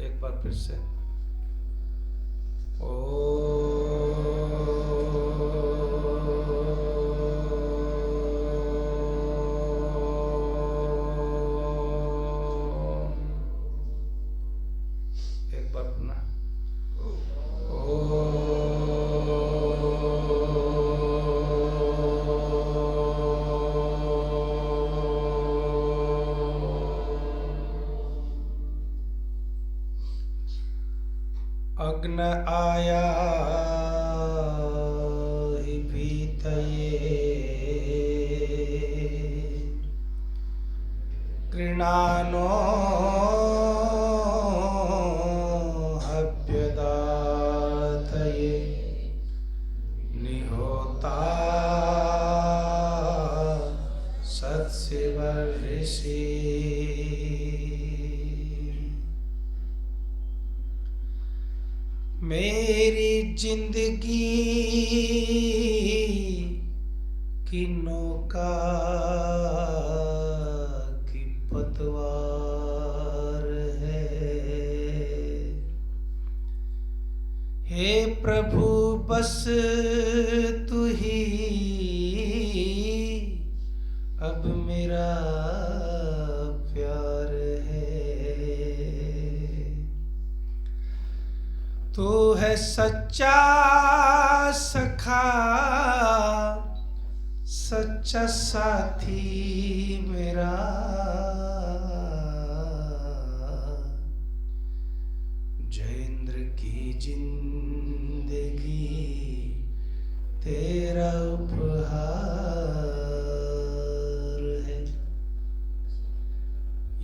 एक बार फिर से। ओ एक बार पुनः। अग्न आया हि भीतये कृणानो हव्यदातये निहोता सत्सिवर्षि। मेरी जिंदगी की नौका की पतवार है। हे प्रभु बस तू ही अब मेरा प्यार है। तू है सच्चा सखा सच्चा साथी मेरा। जयेंद्र की जिंदगी तेरा उपहार है।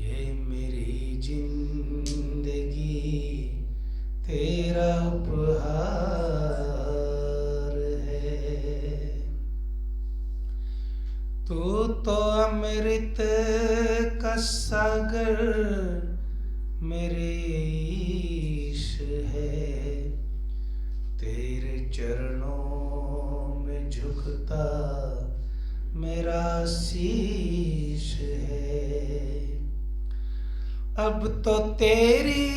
ये मेरी जिंदगी तेरा उपहार है। तू तो अमृत का सागर मेरे ईश है। तेरे चरणों में झुकता मेरा शीश है। अब तो तेरी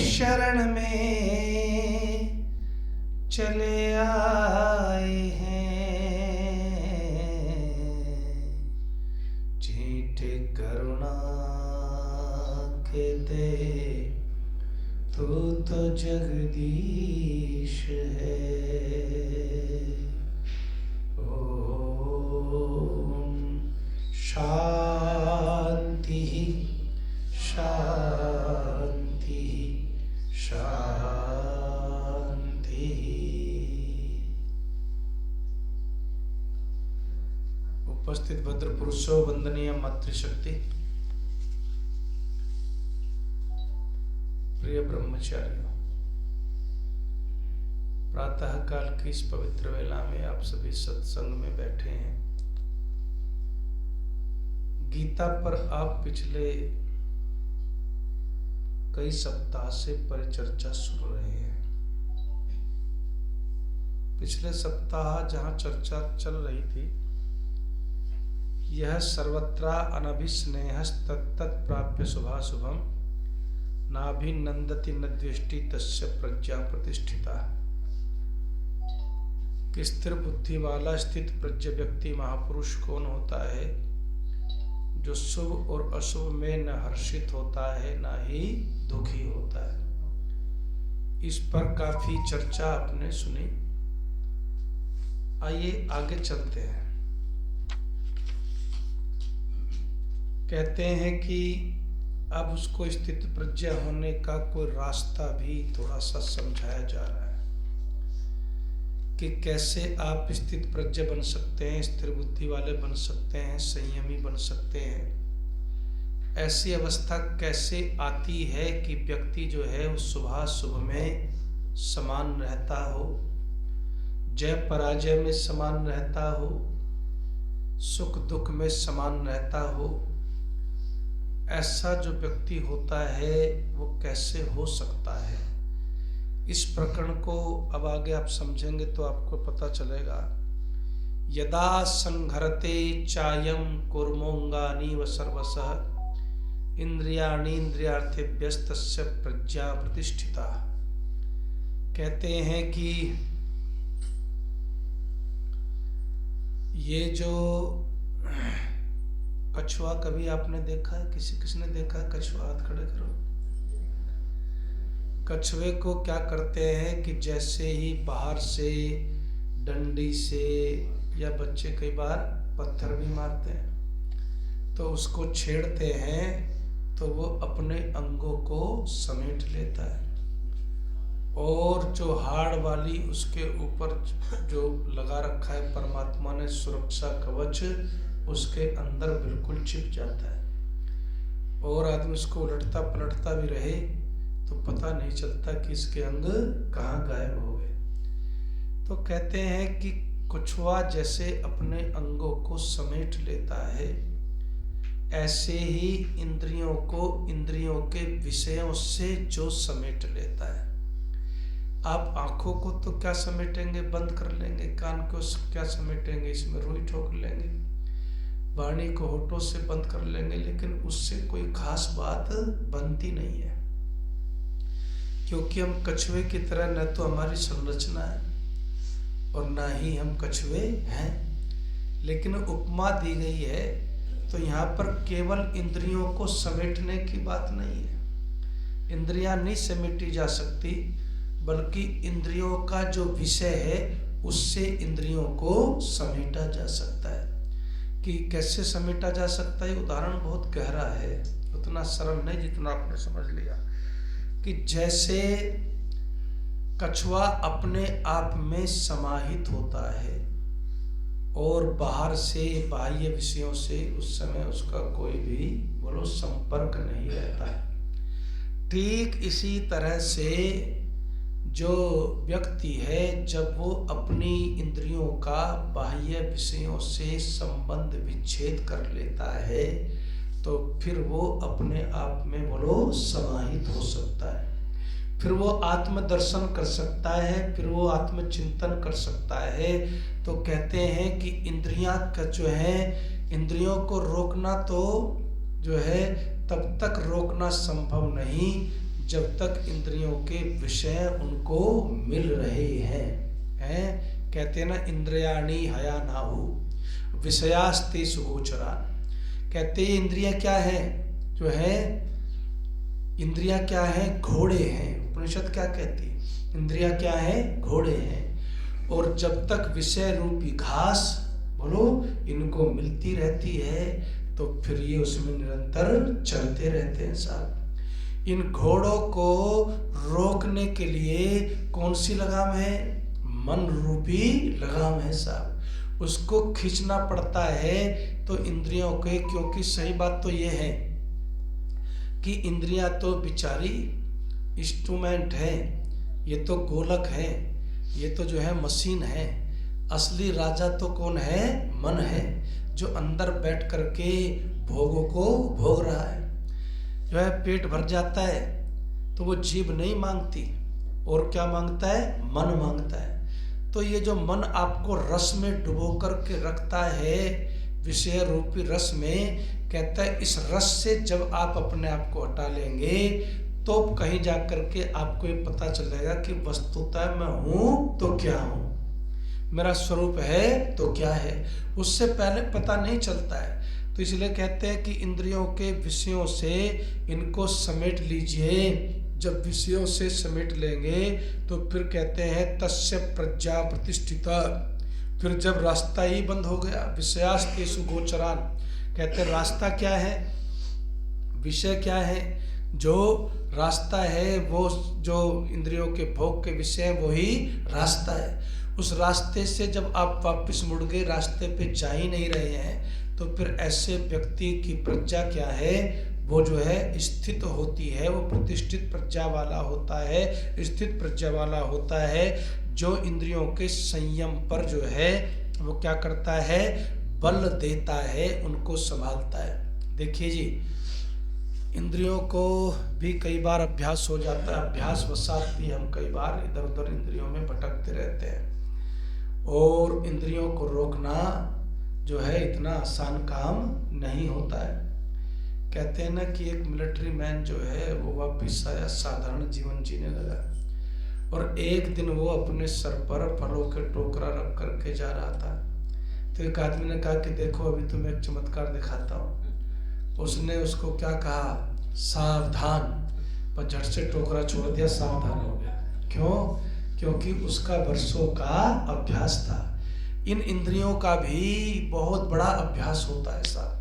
शरण में चले आए हैं। चींटे करुणा के दे तू तो जगदीश है। ओम शांति शांति शांति। उपस्थित भद्र पुरुषों, वंदनीय मातृशक्ति, प्रिय ब्रह्मचारियों, प्रातः काल की इस पवित्र वेला में आप सभी सत्संग में बैठे हैं। गीता पर आप पिछले कई सप्ताह से परिचर्चा सुन रहे हैं। पिछले सप्ताह जहां चर्चा चल रही थी, यह सर्वत्रा अनभिस्नेहस्तत्तत् प्राप्य शुभाशुभम नाभिनंदति न द्वेष्टि तस्य प्रज्ञा प्रतिष्ठिता। कि स्थिर बुद्धि वाला स्थित प्रज्ञ व्यक्ति महापुरुष कौन होता है? जो शुभ और अशुभ में न हर्षित होता है न ही दुखी होता है। इस पर काफी चर्चा आपने सुनी। आइए आगे चलते हैं। कहते हैं कि अब उसको स्थित प्रज्ञ होने का कोई रास्ता भी थोड़ा सा समझाया जा रहा है कि कैसे आप स्थित प्रज्ञ बन सकते हैं, स्थिर बुद्धि वाले बन सकते हैं, संयमी बन सकते हैं। ऐसी अवस्था कैसे आती है कि व्यक्ति जो है वो शुभाशुभ में समान रहता हो, जय पराजय में समान रहता हो, सुख दुख में समान रहता हो। ऐसा जो व्यक्ति होता है वो कैसे हो सकता है? इस प्रकरण को अब आगे आप समझेंगे तो आपको पता चलेगा। यदा संघरते चायम कुर्मोंगानी व सर्वसः इंद्रियाणि इंद्रियार्थेभ्यस्तस्य प्रज्ञा प्रतिष्ठिता। कहते हैं कि ये जो कछुआ, कभी आपने देखा है? किसने देखा है कछुआ? हाथ खड़े करो। कछुए को क्या करते हैं कि जैसे ही बाहर से डंडी से, या बच्चे कई बार पत्थर भी मारते हैं, तो उसको छेड़ते हैं तो वो अपने अंगों को समेट लेता है, और जो हाड़ वाली उसके ऊपर जो लगा रखा है परमात्मा ने सुरक्षा कवच, उसके अंदर बिल्कुल छिप जाता है, और आदमी उसको उलटता पलटता भी रहे तो पता नहीं चलता कि इसके अंग कहाँ गायब हो गए। तो कहते हैं कि कछुआ जैसे अपने अंगों को समेट लेता है, ऐसे ही इंद्रियों को इंद्रियों के विषयों से जो समेट लेता है। आप आंखों को तो क्या समेटेंगे, बंद कर लेंगे, कान को क्या समेटेंगे, इसमें रुई ठोक लेंगे, वाणी को होठों से बंद कर लेंगे, लेकिन उससे कोई खास बात बनती नहीं है, क्योंकि हम कछुए की तरह न तो हमारी संरचना है और न ही हम कछुए हैं। लेकिन उपमा दी गई है तो यहाँ पर केवल इंद्रियों को समेटने की बात नहीं है। इंद्रियां नहीं समेटी जा सकती, बल्कि इंद्रियों का जो विषय है उससे इंद्रियों को समेटा जा सकता है। कि कैसे समेटा जा सकता है, उदाहरण बहुत गहरा है, उतना सरल नहीं जितना आपने समझ लिया। कि जैसे कछुआ अपने आप में समाहित होता है और बाहर से बाह्य विषयों से उस समय उसका कोई भी बोलो संपर्क नहीं रहता है, ठीक इसी तरह से जो व्यक्ति है जब वो अपनी इंद्रियों का बाह्य विषयों से संबंध विच्छेद कर लेता है तो फिर वो अपने आप में बोलो समाहित हो सकता है, फिर वो आत्म दर्शन कर सकता है, फिर वो आत्म चिंतन कर सकता है। तो कहते हैं कि इंद्रियां का जो है, इंद्रियों को रोकना तो जो है तब तक रोकना संभव नहीं जब तक इंद्रियों के विषय उनको मिल रहे हैं। कहते हैं ना, इंद्रियाणि हया नाहु विषयास्ते सुगोचरा। कहते हैं इंद्रियां क्या है, जो है इंद्रियां क्या है, घोड़े हैं। उपनिषद क्या कहती है, इंद्रियां क्या है, घोड़े हैं। और जब तक विषय रूपी घास बोलो इनको मिलती रहती है तो फिर ये उसमें निरंतर चलते रहते हैं साहब। इन घोड़ों को रोकने के लिए कौन सी लगाम है, मन रूपी लगाम है साहब, उसको खींचना पड़ता है। तो इंद्रियों के, क्योंकि सही बात तो ये है कि इंद्रियां तो बिचारी इंस्ट्रूमेंट है, ये तो गोलक है, ये तो जो है मशीन है। असली राजा तो कौन है, मन है, जो अंदर बैठ करके भोगों को भोग रहा है। जो है पेट भर जाता है तो वो जीभ नहीं मांगती, और क्या मांगता है, मन मांगता है। तो ये जो मन आपको रस में डुबो करके रखता है, विषय रूपी रस में, कहता है इस रस से जब आप अपने आप को हटा लेंगे तो कहीं जाकर के आपको ये पता चलेगा कि वस्तुतः मैं हूँ तो क्या हूँ, मेरा स्वरूप है तो क्या है। उससे पहले पता नहीं चलता है। तो इसलिए कहते हैं कि इंद्रियों के विषयों से इनको समेट लीजिए। जब विषयों से समेट लेंगे तो फिर कहते हैं तस्य प्रज्ञा प्रतिष्ठिता। फिर जब रास्ता ही बंद हो गया, विषयास्तेषु गोचरान, कहते हैं रास्ता क्या है, विषय क्या है, जो रास्ता है वो जो इंद्रियों के भोग के विषय है वही रास्ता है। उस रास्ते से जब आप वापस मुड़ गए, रास्ते पे जा ही नहीं रहे हैं, तो फिर ऐसे व्यक्ति की प्रज्ञा क्या है, वो जो है स्थित होती है, वो प्रतिष्ठित प्रज्ञा वाला होता है, स्थित प्रज्ञा वाला होता है, जो इंद्रियों के संयम पर जो है वो क्या करता है, बल देता है, उनको संभालता है। देखिए जी, इंद्रियों को भी कई बार अभ्यास हो जाता है, अभ्यास वसात भी हम कई बार इधर उधर इंद्रियों में भटकते रहते हैं, और इंद्रियों को रोकना जो है इतना आसान काम नहीं होता है। कहते हैं ना कि एक मिलिट्री मैन जो है वो वापिस आया, साधारण जीवन जीने लगा, और एक दिन वो अपने सर पर फलों के टोकरा रख करके जा रहा था। तो एक आदमी ने कहा कि देखो अभी तुम्हें एक चमत्कार दिखाता हूँ। उसने उसको क्या कहा, सावधान, पर झट से टोकरा छोड़ दिया, सावधान हो गया। क्यों? क्योंकि उसका वर्षों का अभ्यास था। इन इंद्रियों का भी बहुत बड़ा अभ्यास होता है साहब,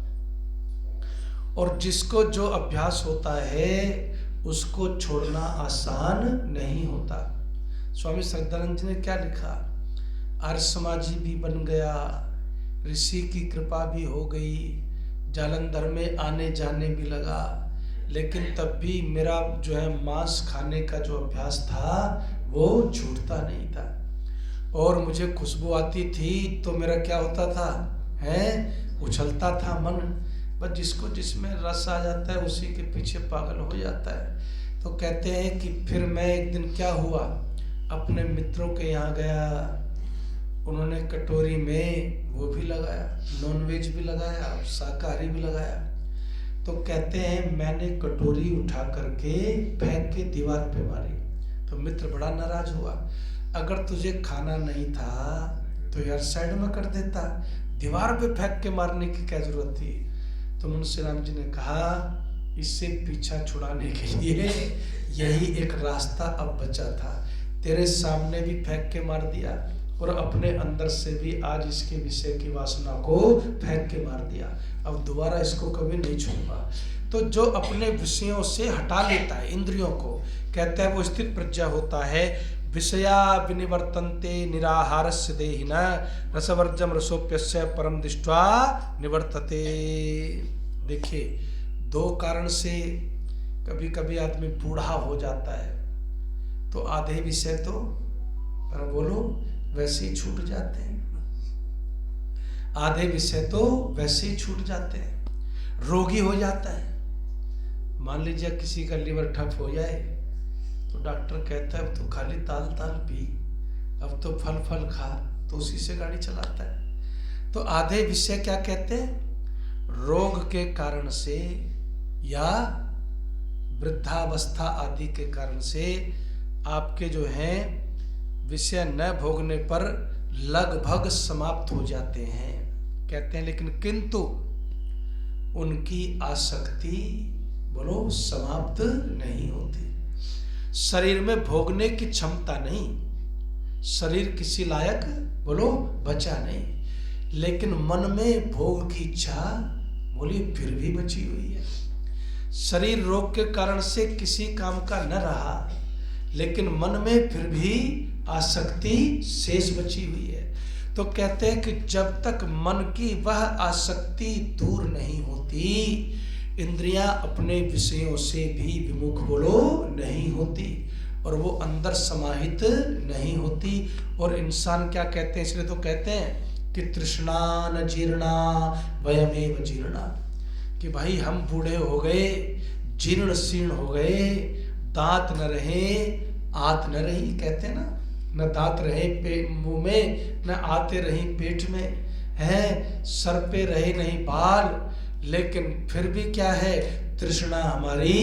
और जिसको जो अभ्यास होता है उसको छोड़ना आसान नहीं होता। स्वामी श्रद्धानंद जी ने क्या लिखा, आर्य समाजी भी बन गया, ऋषि की कृपा भी हो गई, जालंधर में आने जाने भी लगा, लेकिन तब भी मेरा जो है मांस खाने का जो अभ्यास था वो छूटता नहीं था। और मुझे खुशबू आती थी तो मेरा क्या होता था, है उछलता था मन। बस जिसको जिसमें रस आ जाता है उसी के पीछे पागल हो जाता है। तो कहते हैं कि फिर मैं एक दिन क्या हुआ, अपने मित्रों के यहाँ गया, उन्होंने कटोरी में वो भी लगाया, नॉनवेज भी लगाया, शाकाहारी भी लगाया। तो कहते हैं मैंने कटोरी उठा करके फेंक के दीवार पे मारी। तो मित्र बड़ा नाराज हुआ, अगर तुझे खाना नहीं था तो यार साइड में कर देता, दीवार पे फेंक के मारने की क्या जरूरत थी। तो मुंशी राम जी ने कहा इससे पीछा छुड़ाने के लिए यही एक रास्ता अब बचा था, तेरे सामने भी फेंक के मार दिया और अपने अंदर से भी आज इसके विषय की वासना को फेंक के मार दिया, अब दोबारा इसको कभी नहीं छूंगा। तो जो अपने विषयों से हटा लेता है इंद्रियों को, कहता है वो स्थित प्रज्ञा होता है। विषया विनिवर्तन्ते निराहारस्य देहिना रसवर्जम रसोप्यस्य परम दृष्ट्वा निवर्तते। देखिए दो कारण से कभी कभी आदमी बूढ़ा हो जाता है, तो आधे विषय तो पर बोलो वैसे ही छूट जाते हैं, आधे विषय तो वैसे ही छूट जाते हैं। रोगी हो जाता है, मान लीजिए किसी का लीवर ठप हो जाए तो डॉक्टर कहता है अब तो खाली ताल ताल पी, अब तो फल फल खा, तो उसी से गाड़ी चलाता है। तो आधे विषय क्या कहते हैं, रोग के कारण से या वृद्धावस्था आदि के कारण से आपके जो हैं विषय न भोगने पर लगभग समाप्त हो जाते हैं, कहते हैं। लेकिन किंतु उनकी आसक्ति बोलो समाप्त नहीं होती। शरीर में भोगने की क्षमता नहीं, शरीर किसी लायक बोलो बचा नहीं, लेकिन मन में भोग की इच्छा बोलिए फिर भी बची हुई है। शरीर रोग के कारण से किसी काम का न रहा, लेकिन मन में फिर भी आसक्ति शेष बची हुई है। तो कहते हैं कि जब तक मन की वह आसक्ति दूर नहीं होती, इंद्रियां अपने विषयों से भी विमुख बोलो नहीं होती, और वो अंदर समाहित नहीं होती। और इंसान क्या कहते हैं, इसलिए तो कहते हैं कि तृष्णा न जीर्णा वयमेव जीर्णा, कि भाई हम बूढ़े हो गए, जीर्ण शीर्ण हो गए, दांत न रहे आत न रही, कहते हैं ना, न दांत रहे मुंह में, न आते रही पेट में, है सर पे रहे नहीं बाल, लेकिन फिर भी क्या है, तृष्णा हमारी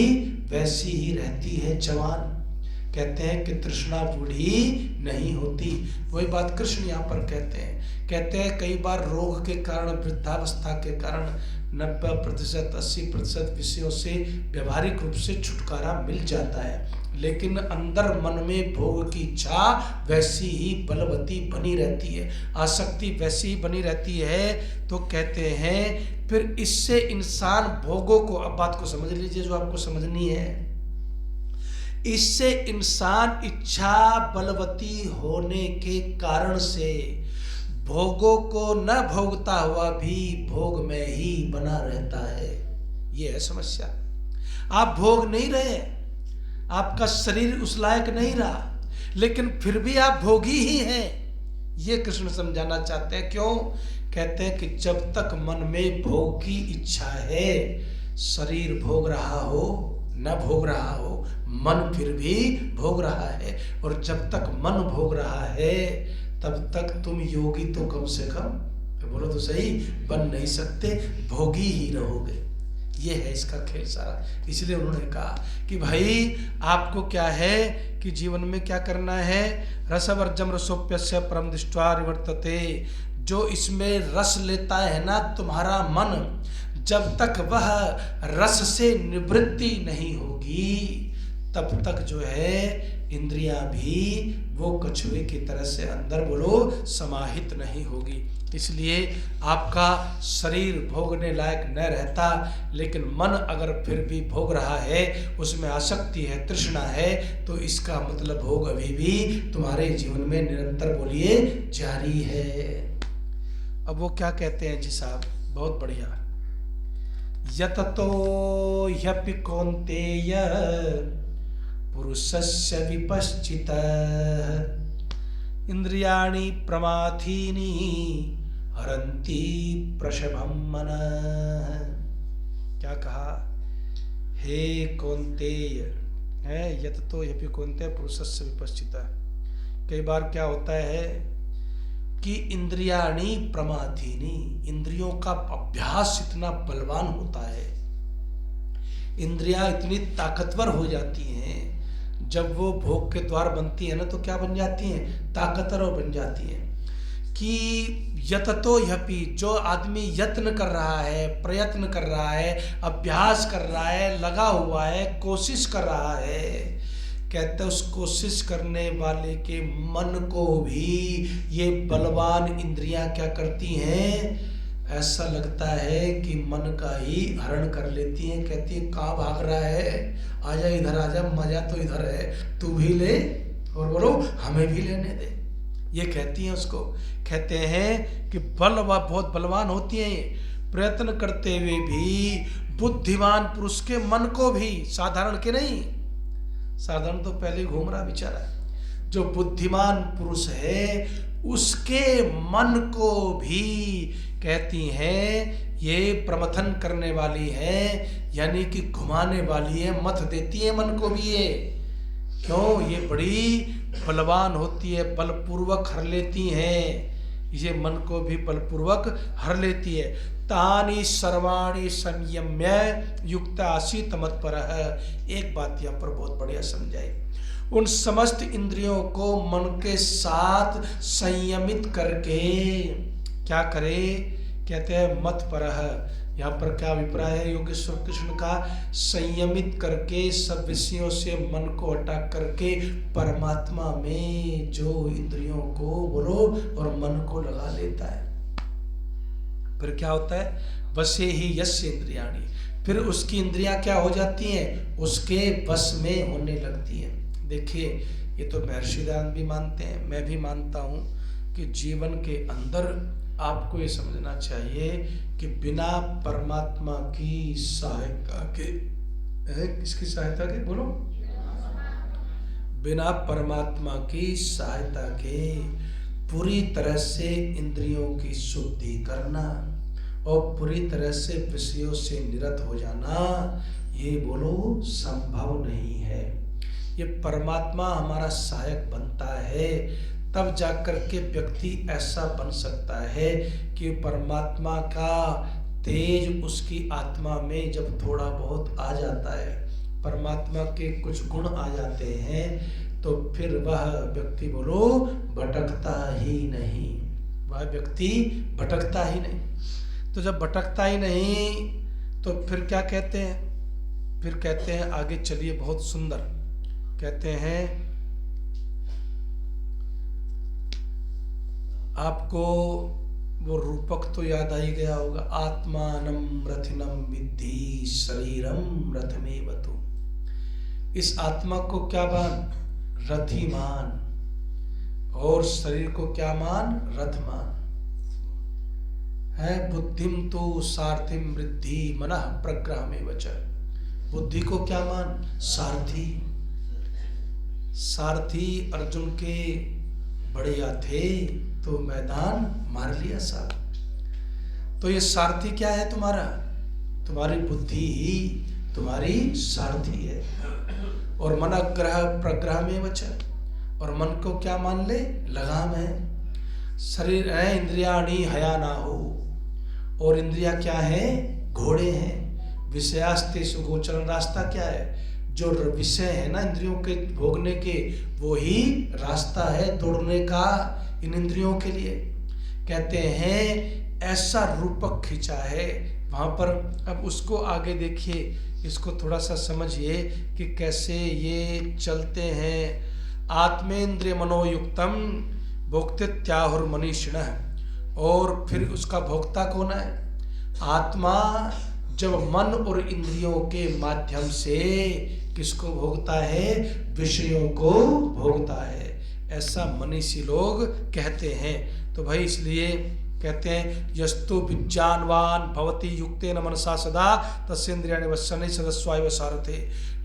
वैसी ही रहती है जवान। कहते हैं कि तृष्णा बूढ़ी नहीं होती। वही बात कृष्ण यहाँ पर कहते हैं कई बार रोग के कारण, वृद्धावस्था के कारण 90%, 80% विषयों से व्यवहारिक रूप से छुटकारा मिल जाता है, लेकिन अंदर मन में भोग की इच्छा वैसी ही बलवती बनी रहती है, आसक्ति वैसी ही बनी रहती है। तो कहते हैं फिर इससे इंसान भोगों को, अब बात को समझ लीजिए जो आपको समझनी है, इससे इंसान इच्छा बलवती होने के कारण से भोगों को न भोगता हुआ भी भोग में ही बना रहता है। यह है समस्या। आप भोग नहीं रहे, आपका शरीर उस लायक नहीं रहा, लेकिन फिर भी आप भोगी ही हैं। ये कृष्ण समझाना चाहते हैं। क्यों? कहते हैं कि जब तक मन में भोग की इच्छा है, शरीर भोग रहा हो न भोग रहा हो, मन फिर भी भोग रहा है, और जब तक मन भोग रहा है तब तक तुम योगी तो कम से कम बोलो तो सही बन नहीं सकते, भोगी ही रहोगे। ये है इसका खेल सारा। इसलिए उन्होंने कहा कि भाई आपको क्या है कि जीवन में क्या करना है, रसवर्जम रसोप्यस्य परम दृष्ट्वा निवर्तते। जो इसमें रस लेता है ना तुम्हारा मन, जब तक वह रस से निवृत्ति नहीं होगी तब तक जो है इंद्रियां भी वो कछुए की तरह से अंदर बोलो समाहित नहीं होगी। इसलिए आपका शरीर भोगने लायक न रहता, लेकिन मन अगर फिर भी भोग रहा है, उसमें आसक्ति है, तृष्णा है, तो इसका मतलब भोग अभी भी तुम्हारे जीवन में निरंतर बोलिए जारी है। अब वो क्या कहते हैं जी साहब, बहुत बढ़िया। यततो ह्यपि कौन्तेय पुरुषस्य विपश्चितः इंद्रियाणि प्रमाथीनि हरन्ति प्रशभं मनः। क्या कहा, हे कौन्तेय, है यततो ह्यपि कौन्तेय पुरुषस्य विपश्चितः। कई बार क्या होता है कि इंद्रियाणि प्रमाथीनि, इंद्रियों का अभ्यास इतना बलवान होता है, इंद्रियां इतनी ताकतवर हो जाती हैं, जब वो भोग के द्वार बनती है ना तो क्या बन जाती हैं, ताकतवर बन जाती हैं। कि यततो ह्यपि, जो आदमी यत्न कर रहा है, प्रयत्न कर रहा है, अभ्यास कर रहा है, लगा हुआ है, कोशिश कर रहा है, कहते उस कोशिश करने वाले के मन को भी ये बलवान इंद्रियां क्या करती हैं, ऐसा लगता है कि मन का ही हरण कर लेती हैं। कहती है कहाँ भाग रहा है, आजा इधर आजा, मजा तो इधर है, तू भी ले और बोलो हमें भी लेने दे। ये कहती हैं उसको। कहते हैं कि बहुत बलवान होती हैं, प्रयत्न करते हुए भी बुद्धिमान पुरुष के मन को भी, साधारण के नहीं, साधारण तो पहले घूम रहा बेचारा, जो बुद्धिमान पुरुष है उसके मन को भी कहती हैं ये प्रमथन करने वाली है, यानी कि घुमाने वाली है, मत देती है मन को भी ये। क्यों, ये बड़ी बलवान होती है, बलपूर्वक हर लेती हैं, ये मन को भी बलपूर्वक हर लेती है। तानि सर्वाणि संयम्य युक्त आसीत मत्परः। एक बात यहाँ पर बहुत बढ़िया समझाई, उन समस्त इंद्रियों को मन के साथ संयमित करके क्या करे, कहते हैं मत्परः। यहाँ पर क्या अभिप्राय है योगेश्वर कृष्ण का, संयमित करके सब विषयों से मन को हटा करके परमात्मा में जो इंद्रियों को बोलो और मन को लगा लेता है। फिर क्या होता है, वशे ही यस्य इंद्रियाणि, फिर उसकी इंद्रियां क्या हो जाती हैं, उसके वश में होने लगती हैं। देखिए ये तो महर्षि दयानंद भी मानते हैं, मैं भी मानता हूँ कि जीवन के अंदर आपको ये समझना चाहिए कि बिना परमात्मा की सहायता के, किसकी सहायता के बोलो, बिना परमात्मा की सहायता के पूरी तरह से इंद्रियों की शुद्धि करना और पूरी तरह से विषयों से निरत हो जाना, ये बोलो संभव नहीं है। ये परमात्मा हमारा सहायक बनता है, तब जाकर के व्यक्ति ऐसा बन सकता है कि परमात्मा का तेज उसकी आत्मा में जब थोड़ा बहुत आ जाता है, परमात्मा के कुछ गुण आ जाते हैं, तो फिर वह व्यक्ति बोलो भटकता ही नहीं, वह व्यक्ति भटकता ही नहीं। तो जब भटकता ही नहीं तो फिर क्या कहते हैं, फिर कहते हैं आगे चलिए, बहुत सुंदर कहते हैं, आपको वो रूपक तो याद आ ही गया होगा, आत्मानम रथिनम विद्धि शरीरम रथमेवतु। इस आत्मा को क्या मान, रथी मान, और शरीर को क्या मान, रथ मान है। बुद्धिम तो सारथिम वृद्धि मनः प्रग्रह में वच, बुद्धि को क्या मान, सारथी। सारथी अर्जुन के बढ़िया थे तो मैदान मार लिया साहब। तो ये सारथी क्या है तुम्हारा, तुम्हारी बुद्धि ही तुम्हारी सारथी है। और मन ग्रह प्रग्रह में वच, और मन को क्या मान ले, लगाम है। शरीर है इंद्रियाणि हया ना हो, और इंद्रिया क्या है, घोड़े हैं। विषयास्तेषु गोचरम, रास्ता क्या है? जो विषय है ना इंद्रियों के भोगने के, वो ही रास्ता है दौड़ने का इन इंद्रियों के लिए। कहते हैं ऐसा रूपक खींचा है वहां पर। अब उसको आगे देखिए, इसको थोड़ा सा समझिए कि कैसे ये चलते हैं। आत्मेंद्रिय मनोयुक्तम भोक्तित्याहुर मनीषिणः, और फिर उसका भोक्ता कौन है? आत्मा जब मन और इंद्रियों के माध्यम से किसको भोगता है? विषयों को भोगता है, ऐसा मनीषी लोग कहते हैं। तो भाई इसलिए कहते हैं यस्तु विज्ञानवान भवति युक्तेन मनसा सदा तस्येन्द्रियाणि वश्यनि सदस्वाय वसारथे।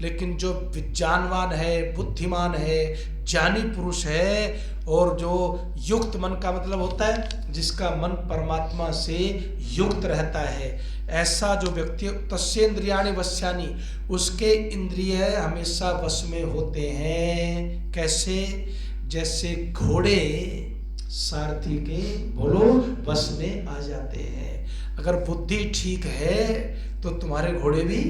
लेकिन जो विज्ञानवान है, बुद्धिमान है, ज्ञानी पुरुष है, और जो युक्त मन का मतलब होता है जिसका मन परमात्मा से युक्त रहता है, ऐसा जो व्यक्ति तस्येन्द्रियाणि वश्यानि, उसके इंद्रिय हमेशा वश में होते हैं। कैसे? जैसे घोड़े सारथी के बोलो वश में आ जाते हैं। अगर बुद्धि ठीक है तो तुम्हारे घोड़े भी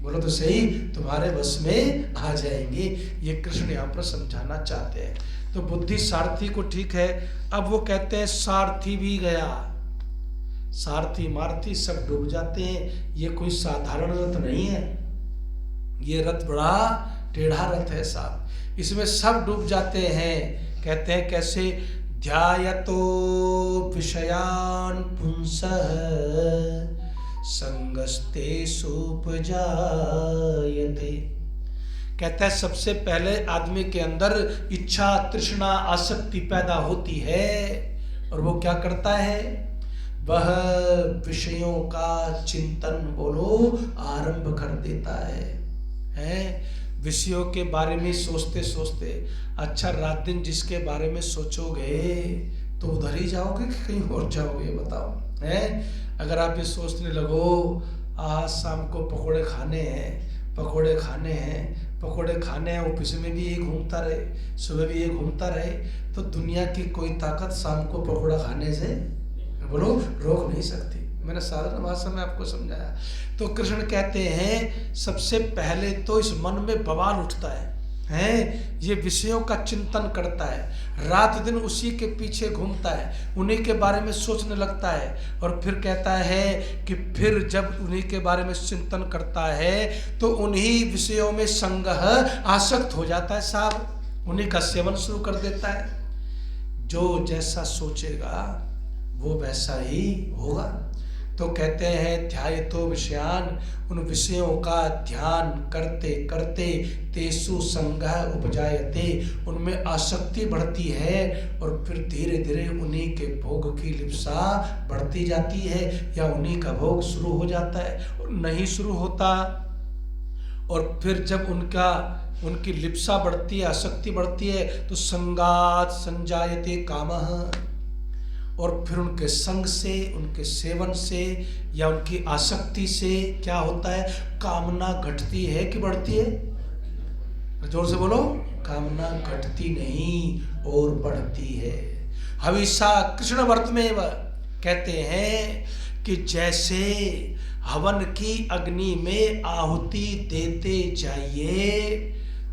बोलो तो सही तुम्हारे वश में आ जाएंगे। ये कृष्ण यहाँ पर समझाना चाहते हैं। तो बुद्धि सारथी को ठीक है। अब वो कहते हैं सारथी भी गया, सारथी मारथी सब डूब जाते हैं। ये कोई साधारण रथ नहीं है, ये रथ बड़ा टेढ़ा रथ है साहब, इसमें सब डूब जाते हैं। कहते हैं कैसे? ध्यायतो विषयान् पुंसः संगस्तेषु उपजायते। कहता है सबसे पहले आदमी के अंदर इच्छा, तृष्णा, आसक्ति पैदा होती है, और वो क्या करता है? वह विषयों का चिंतन बोलो आरंभ कर देता है? विषयों के बारे में सोचते सोचते, अच्छा रात दिन जिसके बारे में सोचोगे तो उधर ही जाओगे कि कहीं और जाओगे? बताओ हैं? अगर आप ये सोचने लगो आज शाम को पकोड़े खाने हैं, पकोड़े खाने हैं, पकोड़े खाने हैं, ऑफिस में भी ये घूमता रहे, सुबह भी ये घूमता रहे, तो दुनिया की कोई ताकत शाम को पकोड़ा खाने से बोलो रोक नहीं सकती। मैंने साधारण भाषा में आपको समझाया। तो कृष्ण कहते हैं सबसे पहले तो इस मन में बवाल उठता है, ये विषयों का चिंतन करता है, रात दिन उसी के पीछे घूमता है, उन्हीं के बारे में सोचने लगता है। और फिर कहता है कि फिर जब उन्हीं के बारे में चिंतन करता है तो उन्हीं विषयों में संगह आसक्त हो जाता है साहब, उन्हीं का सेवन शुरू कर देता है। जो जैसा सोचेगा वो वैसा ही होगा। तो कहते हैं ध्यायतो विषयान, उन विषयों का ध्यान करते करते तेषु संगः उपजायते, उनमें आसक्ति बढ़ती है, और फिर धीरे धीरे उन्हीं के भोग की लिप्सा बढ़ती जाती है, या उन्हीं का भोग शुरू हो जाता है, और नहीं शुरू होता। और फिर जब उनकी लिप्सा बढ़ती है, आसक्ति बढ़ती है, तो संगात संजायते कामः, और फिर उनके संग से, उनके सेवन से, या उनकी आसक्ति से क्या होता है? कामना घटती है कि बढ़ती है? जोर से बोलो। कामना घटती नहीं और बढ़ती है। हविषा कृष्ण वर्त में कहते हैं कि जैसे हवन की अग्नि में आहुति देते जाइए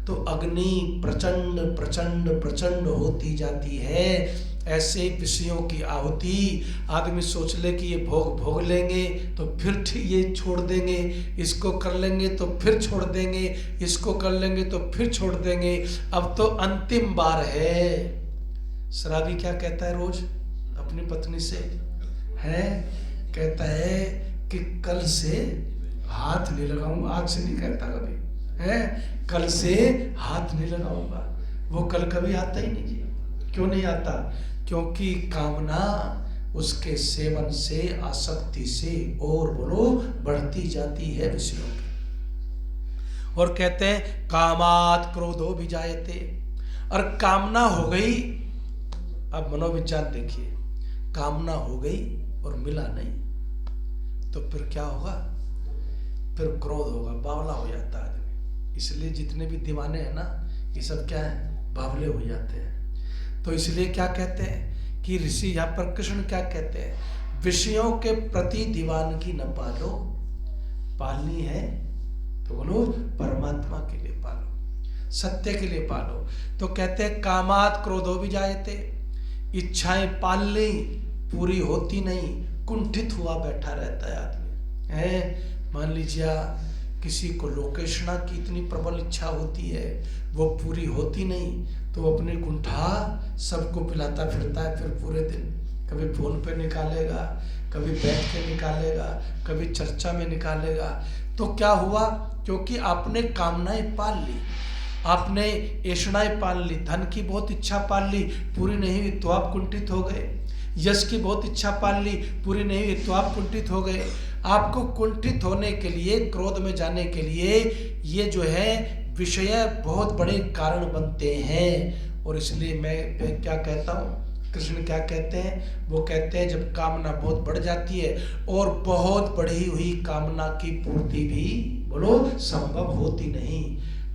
तो अग्नि प्रचंड प्रचंड प्रचंड होती जाती है, ऐसे विषयों की आहुति आदमी सोच ले कि ये भोग लेंगे तो फिर ये छोड़ देंगे, इसको कर लेंगे तो फिर छोड़ देंगे, इसको कर लेंगे तो फिर छोड़ देंगे, अब तो अंतिम बार है। शराबी क्या कहता है रोज अपनी पत्नी से? कहता है कि कल से हाथ नहीं लगाऊंगा, आज से नहीं कहता कभी, कल से हाथ नहीं लगाऊंगा। वो कल कभी आता ही नहीं जी। क्यों नहीं आता? क्योंकि कामना उसके सेवन से, आसक्ति से और बोलो बढ़ती जाती है विषयों की। और कहते हैं कामात क्रोधो भी जायते, और कामना हो गई। अब मनोविज्ञान देखिए, कामना हो गई और मिला नहीं तो फिर क्या होगा? फिर क्रोध होगा, बावला हो जाता है आदमी। इसलिए जितने भी दीवाने हैं ना, ये सब क्या है? बावले हो जाते हैं। तो इसलिए क्या कहते हैं कि ऋषि यहाँ पर कृष्ण क्या कहते हैं? विषयों के प्रति दीवानगी न पालो, पालनी है तो बोलो परमात्मा के लिए पालो, सत्य के लिए पालो। तो कहते हैं कामात क्रोधो भी जायते, इच्छाएं पाल ली पूरी होती नहीं, कुंठित हुआ बैठा रहता है आदमी है। मान लीजिए किसी को लोकेशना की इतनी प्रबल इच्छा होती है, वो पूरी होती नहीं तो अपनी कुंठा सबको पिलाता फिरता है। फिर पूरे दिन कभी फोन पे निकालेगा, कभी बैठ के निकालेगा, कभी चर्चा में निकालेगा। तो क्या हुआ? क्योंकि आपने कामनाएं पाल ली, आपने ऐषणाएं पाल ली, धन की बहुत इच्छा पाल ली, पूरी नहीं हुई तो आप कुंठित हो गए। यश की बहुत इच्छा पाल ली, पूरी नहीं हुई तो आप कुंठित हो गए। आपको कुंठित होने के लिए, क्रोध में जाने के लिए ये जो है विषय बहुत बड़े कारण बनते हैं। और इसलिए मैं क्या कहता हूँ, कृष्ण क्या कहते हैं? वो कहते हैं जब कामना बहुत बढ़ जाती है और बहुत बढ़ी हुई कामना की पूर्ति भी बोलो संभव होती नहीं,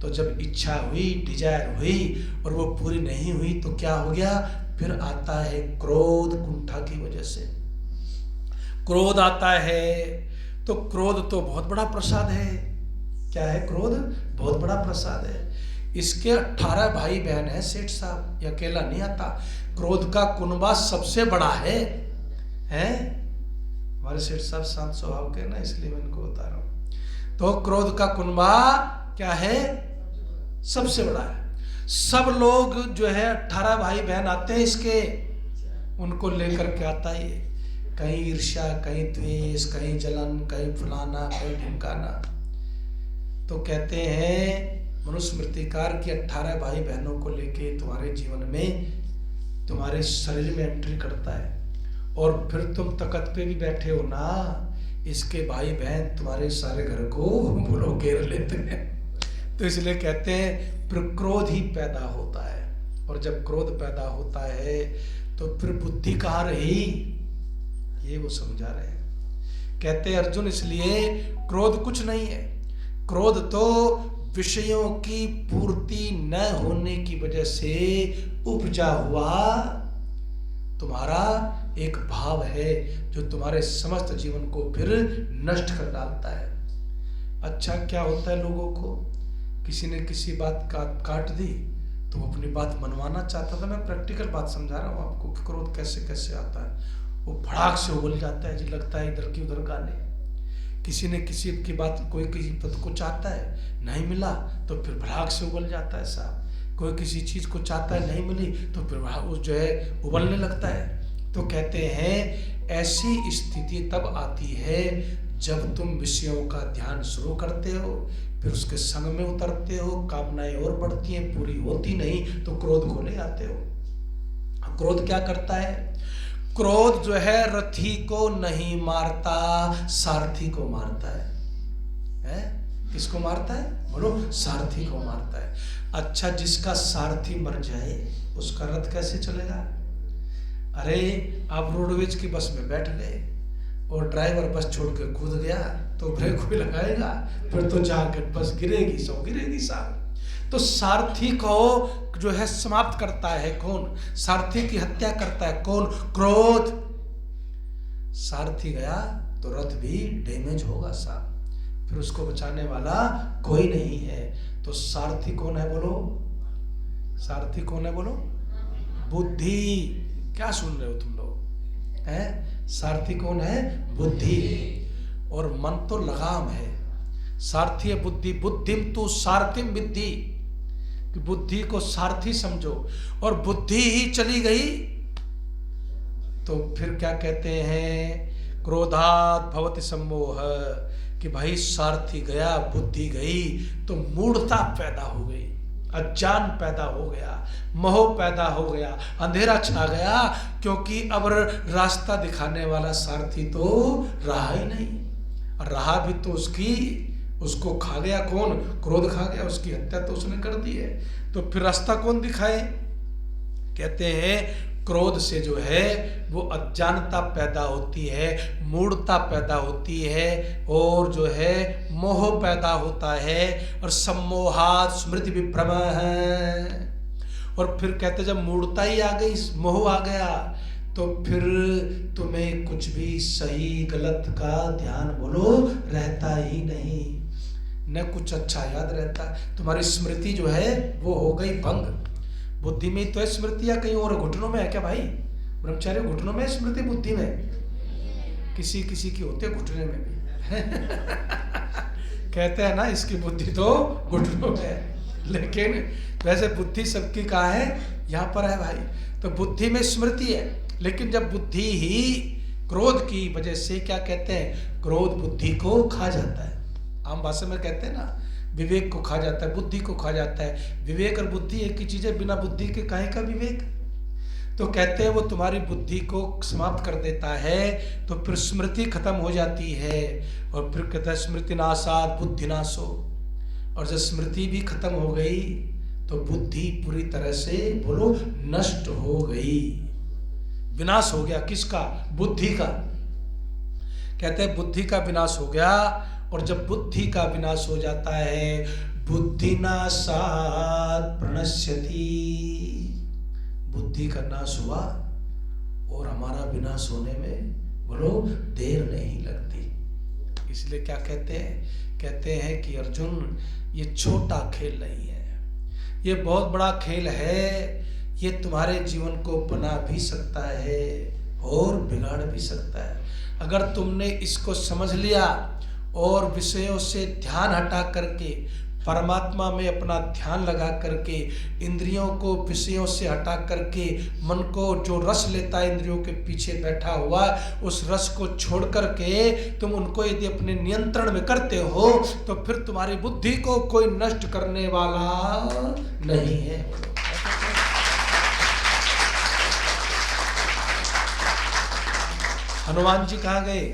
तो जब इच्छा हुई, डिजायर हुई और वो पूरी नहीं हुई तो क्या हो गया? फिर आता है क्रोध, कुंठा की वजह से क्रोध आता है। तो क्रोध तो बहुत बड़ा प्रसाद है। क्या है? क्रोध बहुत बड़ा प्रसाद है। इसके 18 भाई बहन है सेठ साहब, ये अकेला नहीं आता। क्रोध का कुनबा सबसे बड़ा है हमारे सेठ साहब शांत स्वभाव के ना, इसलिए मैं इनको बता रहा हूं। तो क्रोध का कुनबा क्या है? सबसे बड़ा है। सब लोग जो है 18 भाई बहन आते हैं इसके, उनको लेकर के आता है ये, कहीं ईर्ष्या, कहीं द्वेष, कहीं जलन, कहीं फलाना, कहीं ढिमकाना। तो कहते हैं मनुस्मृतिकार की 18 भाई बहनों को लेके तुम्हारे जीवन में, तुम्हारे शरीर में एंट्री करता है और फिर तुम तख्त पे भी बैठे हो ना, इसके भाई बहन तुम्हारे सारे घर को बोलो घेर लेते हैं। तो इसलिए कहते हैं फिर क्रोध ही पैदा होता है, और जब क्रोध पैदा होता है तो फिर बुद्धि कहाँ रही, ये वो समझा रहे हैं। कहते हैं अर्जुन इसलिए क्रोध कुछ नहीं है, क्रोध तो विषयों की पूर्ति न होने की वजह से उपजा हुआ तुम्हारा एक भाव है जो तुम्हारे समस्त जीवन को फिर नष्ट कर डालता है। अच्छा क्या होता है, लोगों को किसी ने किसी बात काट दी तो वो अपनी बात मनवाना चाहता था। मैं प्रैक्टिकल बात समझा रहा हूँ आपको कि क्रोध कैसे कैसे आता है। वो भड़ाक से उबल जाता है, जी लगता है इधर की उधर गाने। किसी ने किसी की बात, कोई किसी पद को चाहता है, नहीं मिला तो फिर भड़ाक से उबल जाता है साहब। कोई किसी चीज को चाहता है, नहीं मिली तो फिर वो जो है उबलने लगता है। तो कहते हैं ऐसी स्थिति तब आती है जब तुम विषयों का ध्यान शुरू करते हो, फिर उसके संग में उतरते हो, कामनाएं और बढ़ती हैं, पूरी होती नहीं तो क्रोध को ले आते हो। क्रोध क्या करता है? क्रोध जो है रथी को नहीं मारता, सारथी को मारता है? किसको मारता है? बोलो सारथी को मारता है। अच्छा जिसका सारथी मर जाए उसका रथ कैसे चलेगा? अरे आप रोडवेज की बस में बैठ गए और ड्राइवर बस छोड़ के कूद गया तो ब्रेक कोई लगाएगा? फिर तो जाकर बस गिरेगी, सौ गिरेगी साहब। तो सारथी को जो है समाप्त करता है कौन? सारथी की हत्या करता है कौन? क्रोध। सारथी गया तो रथ भी डैमेज होगा साहब, फिर उसको बचाने वाला कोई नहीं है। तो सारथी कौन है बोलो? सारथी कौन है बोलो? बुद्धि। क्या सुन रहे हो तुम लोग? सारथी कौन है? बुद्धि। और मन तो लगाम है, सारथी है बुद्धि। बुद्धिम तू सारथिम विद्धि, कि बुद्धि को सारथी समझो, और बुद्धि ही चली गई तो फिर क्या कहते हैं? क्रोधात भवति सम्मोह, कि भाई सारथी गया, बुद्धि गई तो मूढ़ता पैदा हो गई, अज्ञान पैदा हो गया, मोह पैदा हो गया, अंधेरा छा गया, क्योंकि अब रास्ता दिखाने वाला सारथी तो रहा ही नहीं। रहा भी तो उसको खा गया कौन? क्रोध खा गया, उसकी हत्या तो उसने कर दी है। तो फिर रास्ता कौन दिखाए? कहते हैं क्रोध से जो है वो अज्ञानता पैदा होती है, मूढ़ता पैदा होती है, और जो है मोह पैदा होता है, और सम्मोहात् स्मृति विभ्रम है। और फिर कहते जब मूढ़ता ही आ गई, मोह आ गया, तो फिर तुम्हें कुछ भी सही गलत का ध्यान बोलो रहता ही नहीं, न कुछ अच्छा याद रहता। तुम्हारी स्मृति जो है वो हो गई भंग। बुद्धि में तो है स्मृति, या कहीं और घुटनों में है क्या भाई? ब्रह्मचारी घुटनों में स्मृति, बुद्धि में? किसी किसी की होते घुटने में भी कहते हैं ना इसकी बुद्धि तो घुटनों में है, लेकिन वैसे बुद्धि सबकी कहाँ है? यहाँ पर है भाई। तो बुद्धि में स्मृति है, लेकिन जब बुद्धि ही क्रोध की वजह से, क्या कहते हैं, क्रोध बुद्धि को खा जाता है। आम भाषा में कहते हैं ना, विवेक को खा जाता है, बुद्धि को खा जाता है। विवेक और बुद्धि एक ही चीज है, बिना बुद्धि के काहे का विवेक? तो कहते हैं वो तुम्हारी बुद्धि को समाप्त कर देता है, तो फिर स्मृति खत्म हो जाती है। और फिर कहता है स्मृति नाशात् बुद्धि नाशो। और जब स्मृति भी खत्म हो गई तो बुद्धि पूरी तरह से बोलो नष्ट हो गई, विनाश हो गया। किसका? बुद्धि का। कहते हैं बुद्धि का विनाश हो गया। और जब बुद्धि का विनाश हो जाता है, बुद्धि नाशात् प्रणश्यति, बुद्धि का नाश हुआ और हमारा विनाश होने में बोलो देर नहीं लगती। इसलिए क्या कहते हैं? कहते हैं कि अर्जुन, ये छोटा खेल नहीं है, ये बहुत बड़ा खेल है। ये तुम्हारे जीवन को बना भी सकता है और बिगाड़ भी सकता है। अगर तुमने इसको समझ लिया और विषयों से ध्यान हटा करके परमात्मा में अपना ध्यान लगा करके, इंद्रियों को विषयों से हटा करके, मन को जो रस लेता है इंद्रियों के पीछे बैठा हुआ, उस रस को छोड़ करके तुम उनको यदि अपने नियंत्रण में करते हो, तो फिर तुम्हारी बुद्धि को कोई नष्ट करने वाला नहीं है। हनुमान जी कहाँ गए?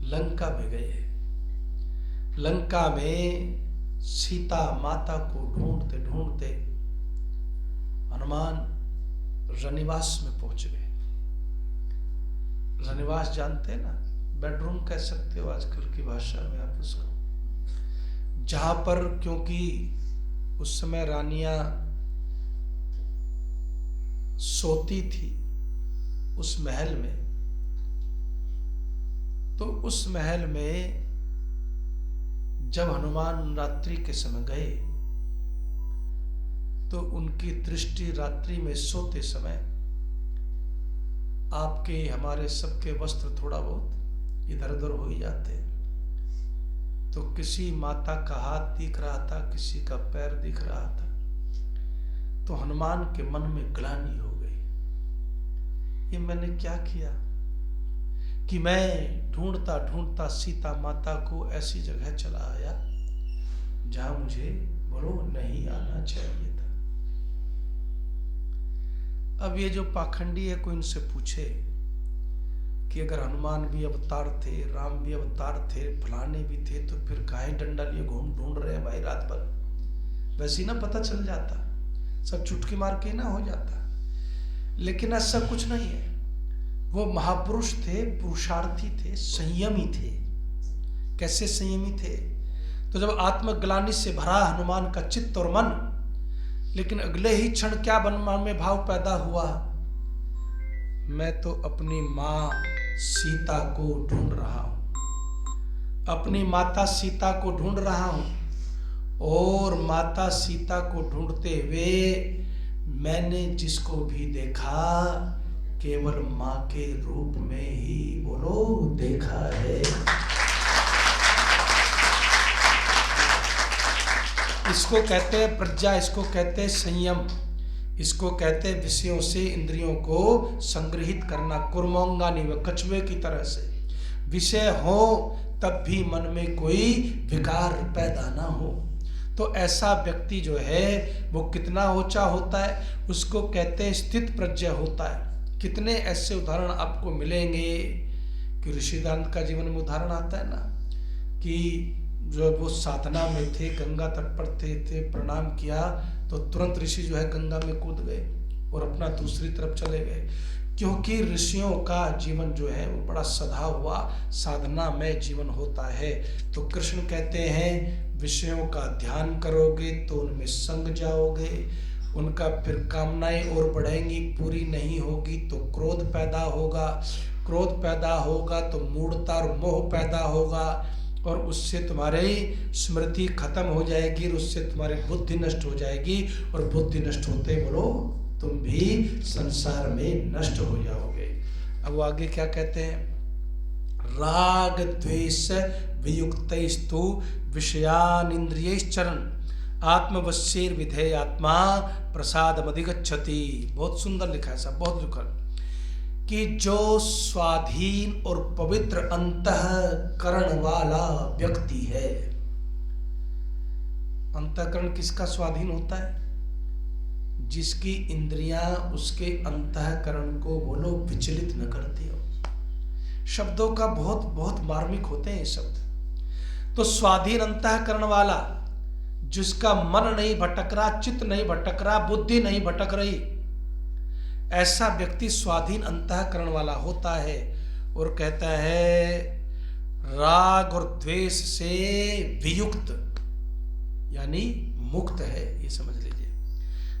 लंका में गए। लंका में सीता माता को ढूंढते ढूंढते हनुमान रनिवास में पहुंच गए। रनिवास जानते हैं ना, बेडरूम कह सकते हो आजकल की भाषा में आप उसको, जहां पर, क्योंकि उस समय रानियां सोती थी उस महल में, तो उस महल में जब हनुमान रात्रि के समय गए तो उनकी दृष्टि रात्रि में सोते समय आपके हमारे सबके वस्त्र थोड़ा बहुत इधर उधर हो ही जाते। तो किसी माता का हाथ दिख रहा था, किसी का पैर दिख रहा था। तो हनुमान के मन में ग्लानि हो गई, ये मैंने क्या किया कि मैं ढूंढता ढूंढता सीता माता को ऐसी जगह चला आया जहां मुझे बोलो नहीं आना चाहिए था। अब ये जो पाखंडी है, कोई इनसे पूछे कि अगर हनुमान भी अवतार थे, राम भी अवतार थे, फलाने भी थे, तो फिर काहे डंडा लिए घूम ढूंढ रहे हैं भाई रात भर? वैसे ही ना पता चल जाता, सब चुटकी मार के ना हो जाता। लेकिन ऐसा कुछ नहीं है। वो महापुरुष थे, पुरुषार्थी थे, संयमी थे। कैसे संयमी थे? तो जब आत्मग्लानि से भरा हनुमान का चित्त और मन, लेकिन अगले ही क्षण क्या मन में भाव पैदा हुआ? मैं तो अपनी मां सीता को ढूंढ रहा हूं, अपनी माता सीता को ढूंढ रहा हूं, और माता सीता को ढूंढते हुए मैंने जिसको भी देखा केवल मां के रूप में ही बोलो देखा है। इसको कहते हैं प्रज्ञा, इसको कहते हैं संयम, इसको कहते हैं विषयों से इंद्रियों को संग्रहित करना। कुर्मोंगानी व कछुए की तरह से विषय हो तब भी मन में कोई विकार पैदा ना हो। तो ऐसा व्यक्ति जो है वो कितना ऊंचा होता है, उसको कहते हैं स्थित प्रज्ञ होता है। कितने ऐसे उदाहरण आपको मिलेंगे कि ऋषिदांत का जीवन में उदाहरण आता है ना, कि जो वो साधना में थे, गंगा तट पर थे, प्रणाम किया तो तुरंत ऋषि जो है गंगा में कूद गए और अपना दूसरी तरफ चले गए, क्योंकि ऋषियों का जीवन जो है वो बड़ा सधा हुआ साधना में जीवन होता है। तो कृष्ण कहते हैं विषयों का ध्यान करोगे तो उनमें संग जाओगे, उनका फिर कामनाएं और बढ़ेंगी, पूरी नहीं होगी तो क्रोध पैदा होगा, क्रोध पैदा होगा तो मूढ़ता और मोह पैदा होगा, और उससे तुम्हारी स्मृति खत्म हो जाएगी, और उससे तुम्हारी बुद्धि नष्ट हो जाएगी, और बुद्धि नष्ट होते बोलो तुम भी संसार में नष्ट हो जाओगे। अब वो आगे क्या कहते हैं, राग द्वेष वियुक्तैस्तु विषयान इंद्रियैश्चरन् आत्मवश्यैर विधेय आत्मा प्रसादमधिगच्छति। बहुत सुंदर लिखा है सब, बहुत लिखा कि जो स्वाधीन और पवित्र अंतःकरण वाला व्यक्ति है, अंतःकरण किसका स्वाधीन होता है? जिसकी इंद्रियां उसके अंतःकरण को बोलो विचलित न करती हो। शब्दों का बहुत बहुत मार्मिक होते हैं ये शब्द। तो स्वाधीन अंतःकरण वाला, जिसका मन नहीं भटक रहा, चित्त नहीं भटक रहा, बुद्धि नहीं भटक रही, ऐसा व्यक्ति स्वाधीन अंतःकरण वाला होता है। और कहता है राग और द्वेष से वियुक्त, यानी मुक्त है, ये समझ लीजिए,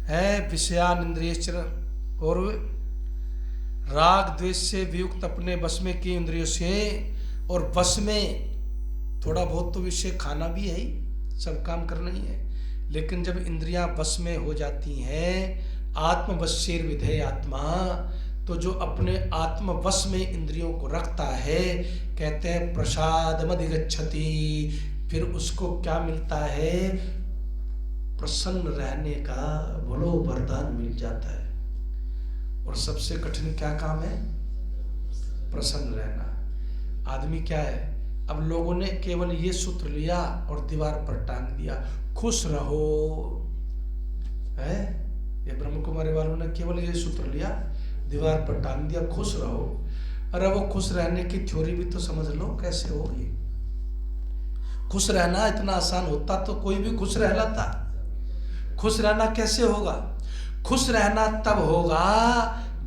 है विषयान इंद्रियश्चरण। और राग द्वेष से वियुक्त, अपने बस में की इंद्रियों से, और बस में थोड़ा बहुत तो विषय खाना भी है ही, सब काम करना ही है, लेकिन जब इंद्रियां बस में हो जाती हैं, आत्मवश्यैर विधेय आत्मा, तो जो अपने आत्मवश में इंद्रियों को रखता है, कहते हैं प्रसादमधिगच्छति, फिर उसको क्या मिलता है? प्रसन्न रहने का बोलो वरदान मिल जाता है। और सबसे कठिन क्या काम है? प्रसन्न रहना। आदमी क्या है, अब लोगों ने केवल ये सूत्र लिया और दीवार पर टांग दिया, खुश रहो, है? ये ब्रह्म कुमारी वालों ने केवल ये सूत्र लिया, दीवार पर टांग दिया, खुश रहो। अरे वो खुश रहने की थ्योरी भी तो समझ लो कैसे होगी। खुश रहना इतना आसान होता तो कोई भी खुश रह लेता। खुश रहना कैसे होगा? खुश रहना तब होगा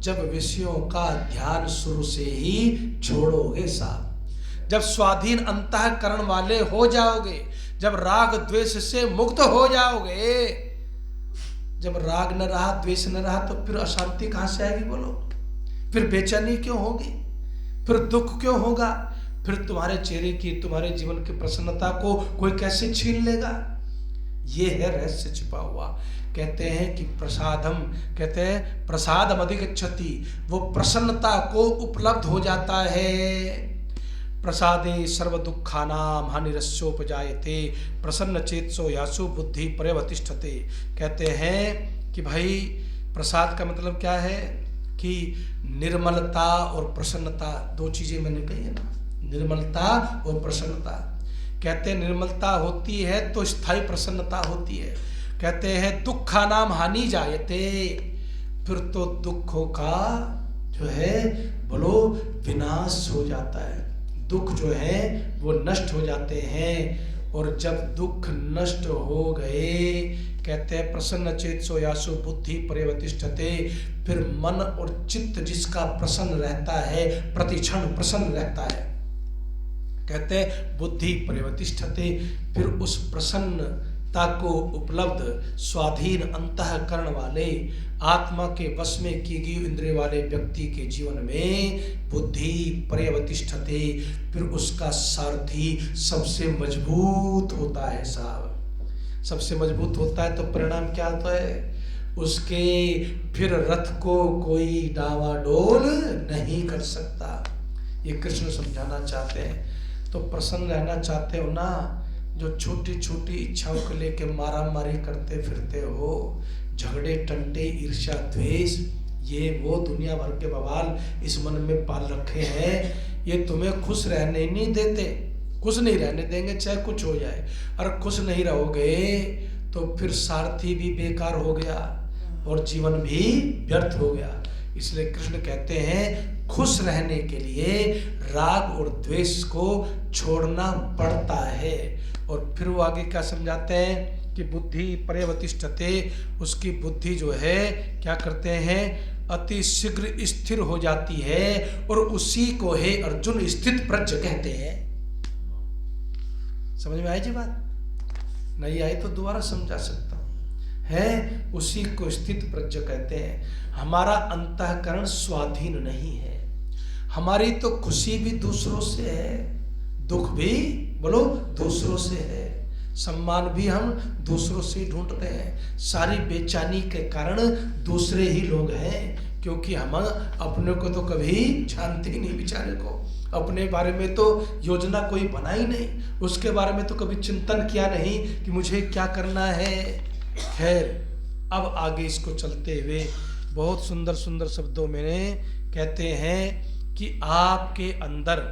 जब विषयों का ध्यान शुरू से ही छोड़ोगे साहब, जब स्वाधीन अंतःकरण वाले हो जाओगे, जब राग द्वेष से मुक्त हो जाओगे। जब राग न रहा, द्वेष न रहा, तो फिर अशांति कहां से आएगी बोलो? फिर बेचैनी क्यों होगी? फिर दुख क्यों होगा? फिर तुम्हारे चेहरे की, तुम्हारे जीवन की प्रसन्नता को कोई कैसे छीन लेगा? ये है रहस्य छिपा हुआ। कहते हैं कि प्रसादम, कहते हैं प्रसादम अधिगच्छति, वो प्रसन्नता को उपलब्ध हो जाता है। प्रसादे सर्व दुखानाम हानिरस्योपजायते प्रसन्न चेतसो यासु बुद्धि पर्यवतिष्ठते। कहते हैं कि भाई प्रसाद का मतलब क्या है कि निर्मलता और प्रसन्नता, दो चीजें मैंने कही है ना, निर्मलता और प्रसन्नता। कहते हैं निर्मलता होती है तो स्थायी प्रसन्नता होती है। कहते हैं दुखानाम हानि जायते, फिर तो दुखों का जो है बोलो विनाश हो जाता है, दुख जो है वो नष्ट हो जाते हैं। और जब दुख नष्ट हो गए, कहते हैं प्रसन्न चेतसो यासु बुद्धि पर्यवतिष्ठते, फिर मन और चित्त जिसका प्रसन्न रहता है, प्रतिक्षण प्रसन्न रहता है, कहते हैं बुद्धि पर्यवतिष्ठते, फिर उस प्रसन्नता को उपलब्ध स्वाधीन अंतःकरण वाले, आत्मा के वश में की गई इंद्रिय वाले व्यक्ति के जीवन में बुद्धि पर्यवतिष्ठते, फिर उसका सारथी सबसे मजबूत होता है साहब। सबसे मजबूत होता है तो परिणाम क्या होता है? उसके फिर रथ को कोई डावाडोल नहीं कर सकता। ये कृष्ण समझाना चाहते हैं। तो प्रसन्न रहना चाहते हो ना, जो छोटी छोटी इच्छाओं को लेके मारा मारी करते फिरते हो, झगड़े टंटे ईर्ष्या द्वेष, ये वो दुनिया भर के बवाल इस मन में पाल रखे हैं, ये तुम्हें खुश रहने नहीं देते, खुश नहीं रहने देंगे चाहे कुछ हो जाए। और खुश नहीं रहोगे तो फिर सारथी भी बेकार हो गया और जीवन भी व्यर्थ हो गया। इसलिए कृष्ण कहते हैं खुश रहने के लिए राग और द्वेष को छोड़ना पड़ता है। और फिर वो आगे क्या समझाते हैं कि बुद्धि पर्यवतिष्ठते, उसकी बुद्धि जो है क्या करते हैं? अति शीघ्र स्थिर हो जाती है, और उसी को है अर्जुन स्थित प्रज्ञ कहते हैं। समझ में आई जी बात? नहीं आई तो दोबारा समझा सकता हूँ, है, उसी को स्थित प्रज्ञ कहते हैं। हमारा अंतःकरण स्वाधीन नहीं है। हमारी तो खुशी भी दूसरों से है, दुख भी बोलो दूसरों से है, सम्मान भी हम दूसरों से ढूंढते हैं। सारी बेचैनी के कारण दूसरे ही लोग हैं, क्योंकि हम अपने को तो कभी जानते ही नहीं। बेचारे को अपने बारे में तो योजना कोई बना ही नहीं, उसके बारे में तो कभी चिंतन किया नहीं कि मुझे क्या करना है। खैर, अब आगे इसको चलते हुए बहुत सुंदर सुंदर शब्दों में कहते हैं कि आपके अंदर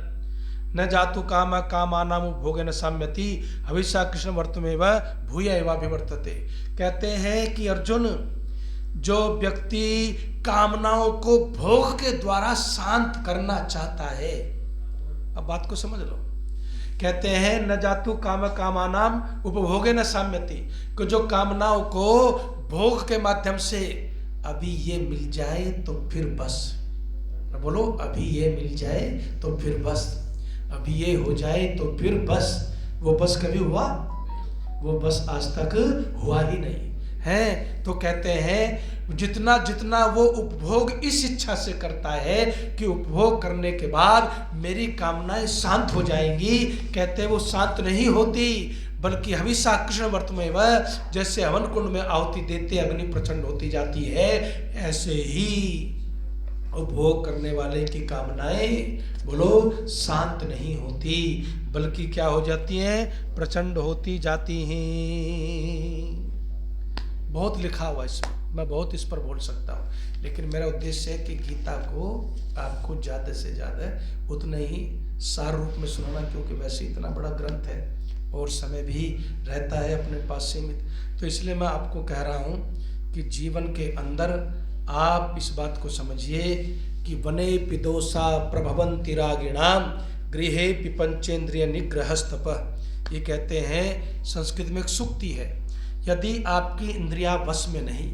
न जातु काम कामानाम भोगे न साम्यति हविषा कृष्ण वर्तमेव भूय एवाभिवर्तते। कहते हैं कि अर्जुन, जो व्यक्ति कामनाओं को भोग के द्वारा शांत करना चाहता है, अब बात को समझ लो। कहते हैं न जातु काम कामानाम उपभोगे न साम्यति, कि जो कामनाओं को भोग के माध्यम से अभी ये मिल जाए तो फिर बस, बोलो अभी ये मिल जाए तो फिर बस, अभी ये हो जाए तो फिर बस, वो बस कभी हुआ? वो बस आज तक हुआ ही नहीं है। तो कहते हैं जितना जितना वो उपभोग इस इच्छा से करता है कि उपभोग करने के बाद मेरी कामनाएं शांत हो जाएंगी, कहते हैं वो शांत नहीं होती, बल्कि हविषा कृष्ण वर्तमें वह, जैसे हवन कुंड में आहुति देते अग्नि प्रचंड होती जाती है, ऐसे ही उपभोग करने वाले की कामनाएं बोलो शांत नहीं होती, बल्कि क्या हो जाती हैं? प्रचंड होती जाती हैं। बहुत लिखा हुआ इसमें, मैं बहुत इस पर बोल सकता हूँ, लेकिन मेरा उद्देश्य है कि गीता को आपको ज़्यादा से ज़्यादा उतना ही सार रूप में सुनाना, क्योंकि वैसे इतना बड़ा ग्रंथ है और समय भी रहता है अपने पास सीमित। तो इसलिए मैं आपको कह रहा हूँ कि जीवन के अंदर आप इस बात को समझिए कि वने पिदोषा प्रभवन्ति रागिणाम गृहे पिपंचेन्द्रिय निग्रहस्तप। ये कहते हैं, संस्कृत में एक सूक्ति है, यदि आपकी इंद्रियां वश में नहीं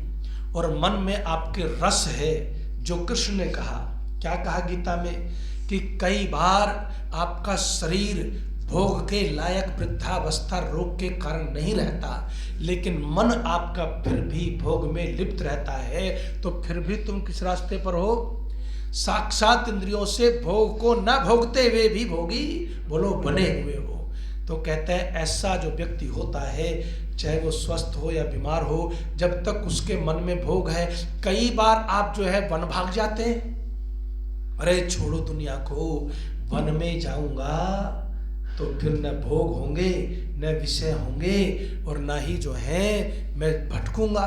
और मन में आपके रस है, जो कृष्ण ने कहा, क्या कहा गीता में, कि कई बार आपका शरीर भोग के लायक वृद्धावस्था रोग के कारण नहीं रहता, लेकिन मन आपका फिर भी भोग में लिप्त रहता है, तो फिर भी तुम किस रास्ते पर हो? साक्षात इंद्रियों से भोग को न भोगते हुए भी भोगी बोलो बने हुए हो। तो कहते हैं ऐसा जो व्यक्ति होता है, चाहे वो स्वस्थ हो या बीमार हो, जब तक उसके मन में भोग है, कई बार आप जो है वन भाग जाते हैं, अरे छोड़ो दुनिया को, वन में जाऊंगा तो फिर न भोग होंगे न विषय होंगे और न ही जो है मैं भटकूंगा।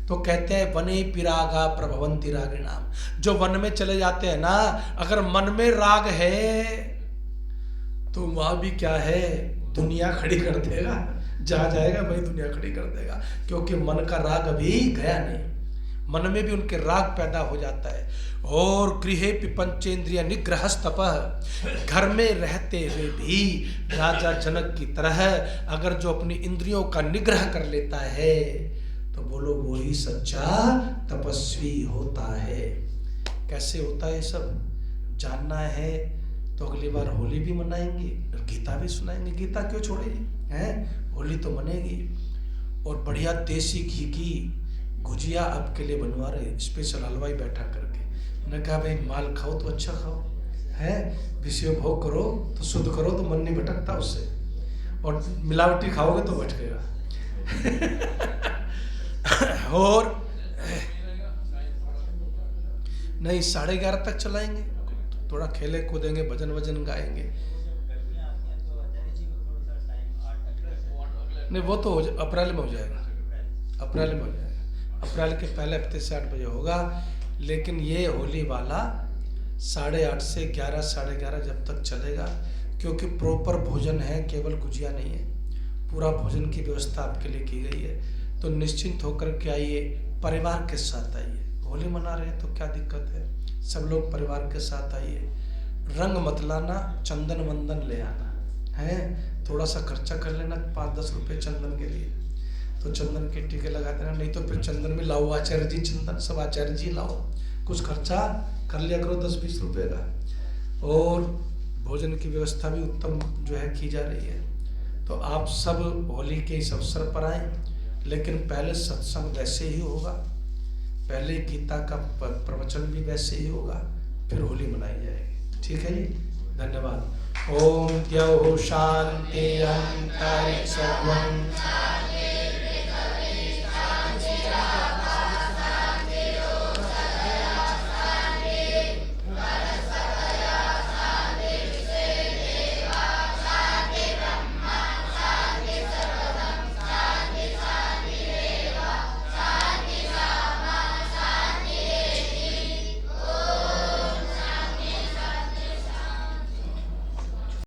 तो कहते हैं वने पिरागा प्रभवन्ति रागिणाम, जो वन में चले जाते हैं ना, अगर मन में राग है तो वहां भी क्या है, दुनिया खड़ी कर देगा, जहाँ जाएगा वही दुनिया खड़ी कर देगा, क्योंकि मन का राग अभी गया नहीं, मन में भी उनके राग पैदा हो जाता है। और गृहे पिपंचेन्द्रिय निग्रहस्तप, घर में रहते हुए भी राजा जनक की तरह अगर जो अपनी इंद्रियों का निग्रह कर लेता है, तो बोलो वो ही सच्चा तपस्वी होता है। कैसे होता है सब जानना है तो अगली बार होली भी मनाएंगे और गीता भी सुनाएंगे। गीता क्यों छोड़ेगी हैं, होली तो मनेगी। और बढ़िया देसी घी की गुजिया आपके लिए बनवा रहे, स्पेशल हलवाई बैठा करके। मैंने कहा भाई माल खाओ तो अच्छा खाओ है, विषय भोग करो तो शुद्ध करो तो मन नहीं भटकता उससे, और मिलावटी खाओगे तो भटकेगा। और नहीं 11:30 तक चलाएंगे, थोड़ा खेले कूदेंगे, भजन वजन गाएंगे। नहीं वो तो अप्रैल में हो जाएगा, अप्रैल में हो जाएगा, अप्रैल के पहले हफ्ते से 8 बजे होगा। लेकिन ये होली वाला 8:30 से 11, 11:30 जब तक चलेगा, क्योंकि प्रॉपर भोजन है, केवल गुजिया नहीं है, पूरा भोजन की व्यवस्था आपके लिए की गई है। तो निश्चिंत होकर के आइए, परिवार के साथ आइए। होली मना रहे हैं तो क्या दिक्कत है, सब लोग परिवार के साथ आइए। रंग मत लाना, चंदन वंदन ले आना है, थोड़ा सा खर्चा कर लेना 5-10 रुपये चंदन के लिए, तो चंदन के टीके लगा देना। नहीं तो फिर चंदन में लाओ आचार्य जी चंदन, सब आचार्य जी लाओ, कुछ खर्चा कर लिया करो 10-20 रुपये का। और भोजन की व्यवस्था भी उत्तम जो है की जा रही है। तो आप सब होली के इस अवसर पर आएँ, लेकिन पहले सत्संग वैसे ही होगा, पहले गीता का प्रवचन भी वैसे ही होगा, फिर होली मनाई जाएगी। ठीक है जी, धन्यवाद। ओम द्यौः शान्ति अन्तरिक्षं